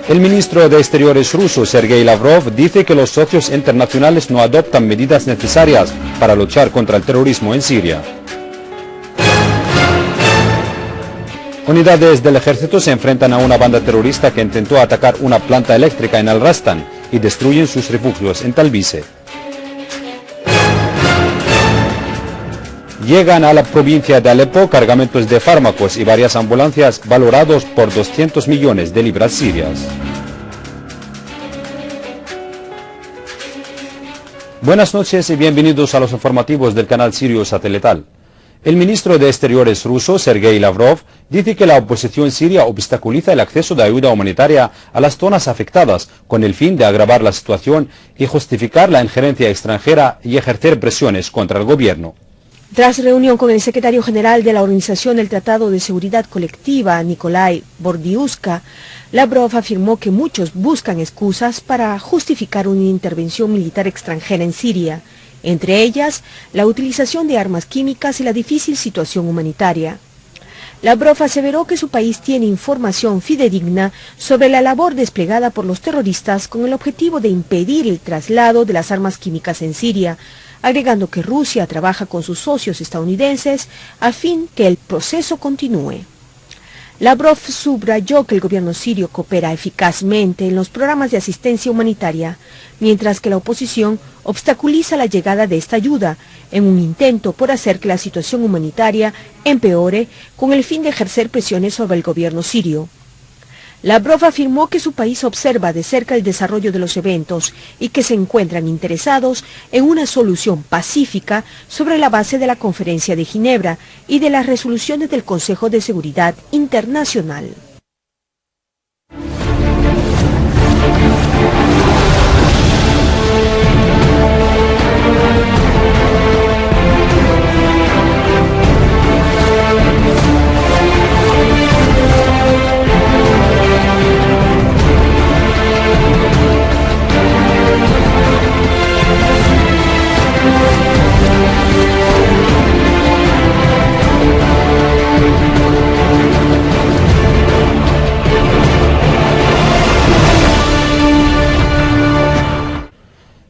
El ministro de Exteriores ruso, Sergei Lavrov, dice que los socios internacionales no adoptan medidas necesarias para luchar contra el terrorismo en Siria. Unidades del ejército se enfrentan a una banda terrorista que intentó atacar una planta eléctrica en Al-Rastan y destruyen sus refugios en Talbise. Llegan a la provincia de Alepo cargamentos de fármacos y varias ambulancias valorados por 200 millones de libras sirias. Buenas noches y bienvenidos a los informativos del canal sirio satelital. El ministro de Exteriores ruso, Sergei Lavrov, dice que la oposición siria obstaculiza el acceso de ayuda humanitaria a las zonas afectadas con el fin de agravar la situación y justificar la injerencia extranjera y ejercer presiones contra el gobierno. Tras reunión con el secretario general de la Organización del Tratado de Seguridad Colectiva, Nikolai Bordiuska, Lavrov afirmó que muchos buscan excusas para justificar una intervención militar extranjera en Siria, entre ellas la utilización de armas químicas y la difícil situación humanitaria. Lavrov aseveró que su país tiene información fidedigna sobre la labor desplegada por los terroristas con el objetivo de impedir el traslado de las armas químicas en Siria, agregando que Rusia trabaja con sus socios estadounidenses a fin que el proceso continúe. Lavrov subrayó que el gobierno sirio coopera eficazmente en los programas de asistencia humanitaria, mientras que la oposición obstaculiza la llegada de esta ayuda en un intento por hacer que la situación humanitaria empeore con el fin de ejercer presiones sobre el gobierno sirio. Lavrov afirmó que su país observa de cerca el desarrollo de los eventos y que se encuentran interesados en una solución pacífica sobre la base de la Conferencia de Ginebra y de las resoluciones del Consejo de Seguridad Internacional.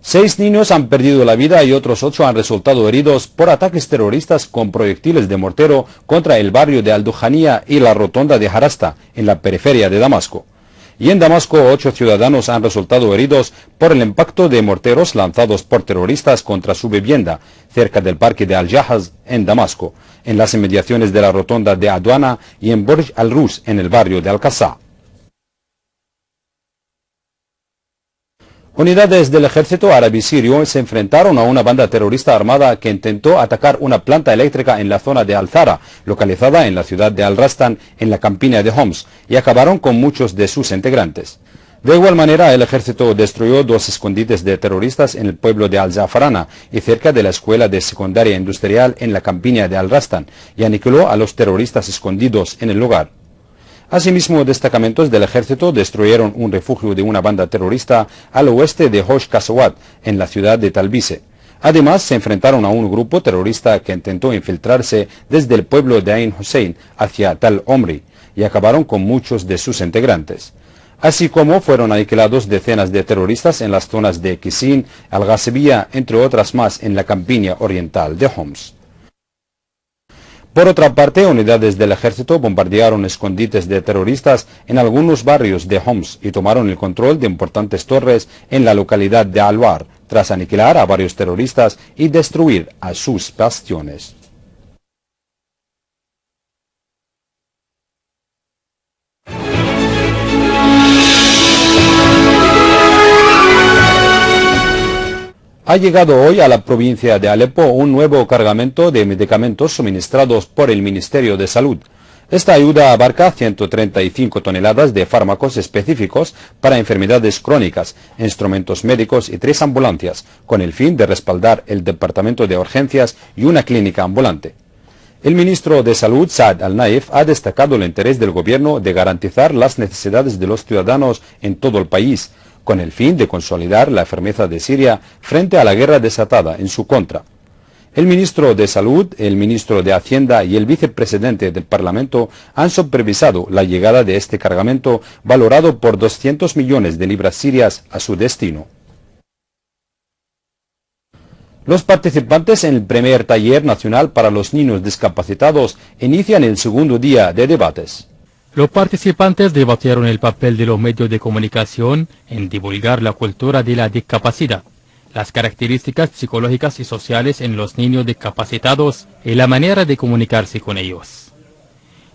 Seis niños han perdido la vida y otros 8 han resultado heridos por ataques terroristas con proyectiles de mortero contra el barrio de Al-Dujanía y la rotonda de Harasta, en la periferia de Damasco. Y en Damasco, 8 ciudadanos han resultado heridos por el impacto de morteros lanzados por terroristas contra su vivienda, cerca del parque de Al-Jahaz, en Damasco, en las inmediaciones de la rotonda de Aduana y en Burj al-Rus, en el barrio de Al-Qasa. Unidades del ejército árabe sirio se enfrentaron a una banda terrorista armada que intentó atacar una planta eléctrica en la zona de Al-Zara, localizada en la ciudad de Al-Rastan, en la campiña de Homs, y acabaron con muchos de sus integrantes. De igual manera, el ejército destruyó 2 escondites de terroristas en el pueblo de Al-Zafarana y cerca de la escuela de secundaria industrial en la campiña de Al-Rastan, y aniquiló a los terroristas escondidos en el lugar. Asimismo, destacamentos del ejército destruyeron un refugio de una banda terrorista al oeste de Hosh Kasawat, en la ciudad de Talbise. Además, se enfrentaron a un grupo terrorista que intentó infiltrarse desde el pueblo de Ain Hussein hacia Tal Omri y acabaron con muchos de sus integrantes. Así como fueron aniquilados decenas de terroristas en las zonas de Kisin, Al-Ghasibiyah, entre otras más en la campiña oriental de Homs. Por otra parte, unidades del ejército bombardearon escondites de terroristas en algunos barrios de Homs y tomaron el control de importantes torres en la localidad de Al-War, tras aniquilar a varios terroristas y destruir a sus bastiones. Ha llegado hoy a la provincia de Alepo un nuevo cargamento de medicamentos suministrados por el Ministerio de Salud. Esta ayuda abarca 135 toneladas de fármacos específicos para enfermedades crónicas, instrumentos médicos y 3 ambulancias, con el fin de respaldar el departamento de urgencias y una clínica ambulante. El ministro de Salud, Saad Al-Naif, ha destacado el interés del gobierno de garantizar las necesidades de los ciudadanos en todo el país, con el fin de consolidar la firmeza de Siria frente a la guerra desatada en su contra. El ministro de Salud, el ministro de Hacienda y el vicepresidente del Parlamento han supervisado la llegada de este cargamento valorado por 200 millones de libras sirias a su destino. Los participantes en el primer taller nacional para los niños discapacitados inician el segundo día de debates. Los participantes debatieron el papel de los medios de comunicación en divulgar la cultura de la discapacidad, las características psicológicas y sociales en los niños discapacitados y la manera de comunicarse con ellos.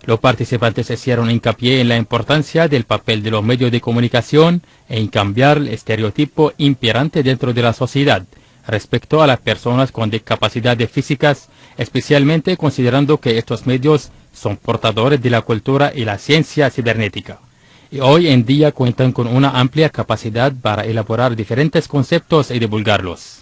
Los participantes hicieron hincapié en la importancia del papel de los medios de comunicación en cambiar el estereotipo imperante dentro de la sociedad respecto a las personas con discapacidades físicas, especialmente considerando que estos medios son portadores de la cultura y la ciencia cibernética, y hoy en día cuentan con una amplia capacidad para elaborar diferentes conceptos y divulgarlos.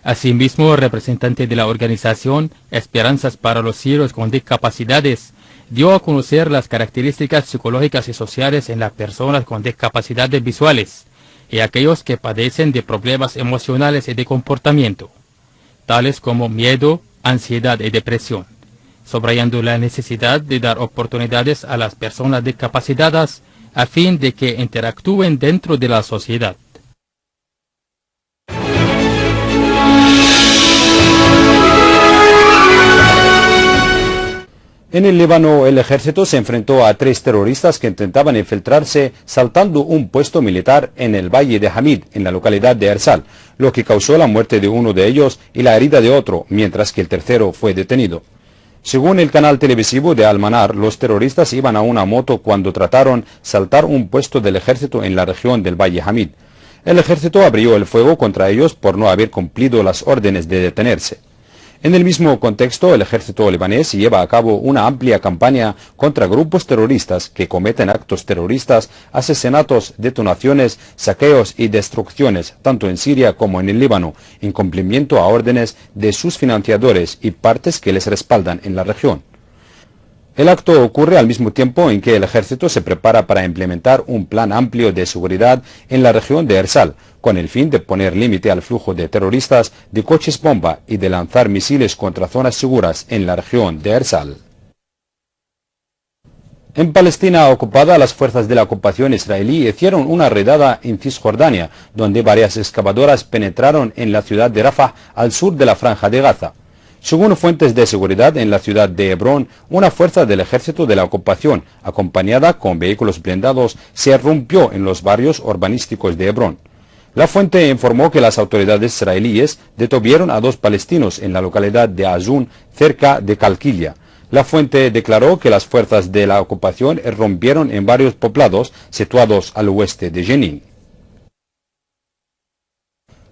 Asimismo, el representante de la organización Esperanzas para los Sirios con Discapacidades dio a conocer las características psicológicas y sociales en las personas con discapacidades visuales y aquellos que padecen de problemas emocionales y de comportamiento, tales como miedo, ansiedad y depresión, subrayando la necesidad de dar oportunidades a las personas discapacitadas a fin de que interactúen dentro de la sociedad. En el Líbano, el ejército se enfrentó a 3 terroristas que intentaban infiltrarse saltando un puesto militar en el valle de Hamid, en la localidad de Ersal, lo que causó la muerte de uno de ellos y la herida de otro, mientras que el tercero fue detenido. Según el canal televisivo de Al-Manar, los terroristas iban a una moto cuando trataron saltar un puesto del ejército en la región del Valle Hamid. El ejército abrió el fuego contra ellos por no haber cumplido las órdenes de detenerse. En el mismo contexto, el ejército libanés lleva a cabo una amplia campaña contra grupos terroristas que cometen actos terroristas, asesinatos, detonaciones, saqueos y destrucciones, tanto en Siria como en el Líbano, en cumplimiento a órdenes de sus financiadores y partes que les respaldan en la región. El acto ocurre al mismo tiempo en que el ejército se prepara para implementar un plan amplio de seguridad en la región de Ersal, con el fin de poner límite al flujo de terroristas, de coches bomba y de lanzar misiles contra zonas seguras en la región de Ersal. En Palestina ocupada, las fuerzas de la ocupación israelí hicieron una redada en Cisjordania, donde varias excavadoras penetraron en la ciudad de Rafah, al sur de la Franja de Gaza. Según fuentes de seguridad en la ciudad de Hebrón, una fuerza del ejército de la ocupación, acompañada con vehículos blindados, se irrumpió en los barrios urbanísticos de Hebrón. La fuente informó que las autoridades israelíes detuvieron a 2 palestinos en la localidad de Azun, cerca de Calquilia. La fuente declaró que las fuerzas de la ocupación irrumpieron en varios poblados situados al oeste de Jenin.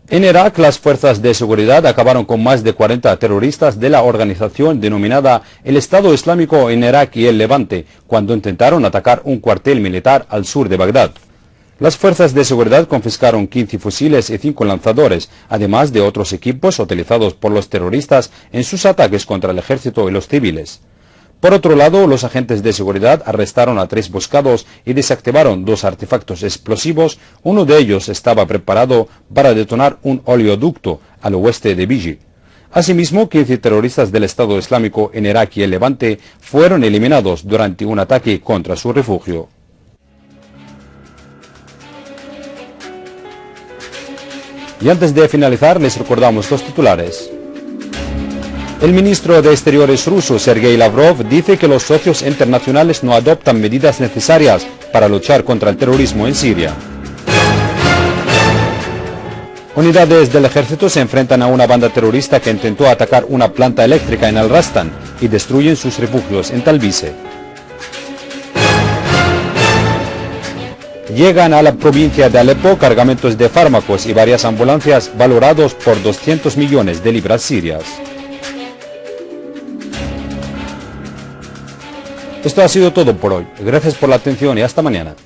En Irak, las fuerzas de seguridad acabaron con más de 40 terroristas de la organización denominada el Estado Islámico en Irak y el Levante, cuando intentaron atacar un cuartel militar al sur de Bagdad. Las fuerzas de seguridad confiscaron 15 fusiles y 5 lanzadores, además de otros equipos utilizados por los terroristas en sus ataques contra el ejército y los civiles. Por otro lado, los agentes de seguridad arrestaron a 3 buscados y desactivaron 2 artefactos explosivos. Uno de ellos estaba preparado para detonar un oleoducto al oeste de Biji. Asimismo, 15 terroristas del Estado Islámico en Irak y el Levante fueron eliminados durante un ataque contra su refugio. Y antes de finalizar, les recordamos los titulares. El ministro de Exteriores ruso, Sergei Lavrov, dice que los socios internacionales no adoptan medidas necesarias para luchar contra el terrorismo en Siria. Unidades del ejército se enfrentan a una banda terrorista que intentó atacar una planta eléctrica en Al-Rastan y destruyen sus refugios en Talbise. Llegan a la provincia de Alepo cargamentos de fármacos y varias ambulancias valorados por 200 millones de libras sirias. Esto ha sido todo por hoy. Gracias por la atención y hasta mañana.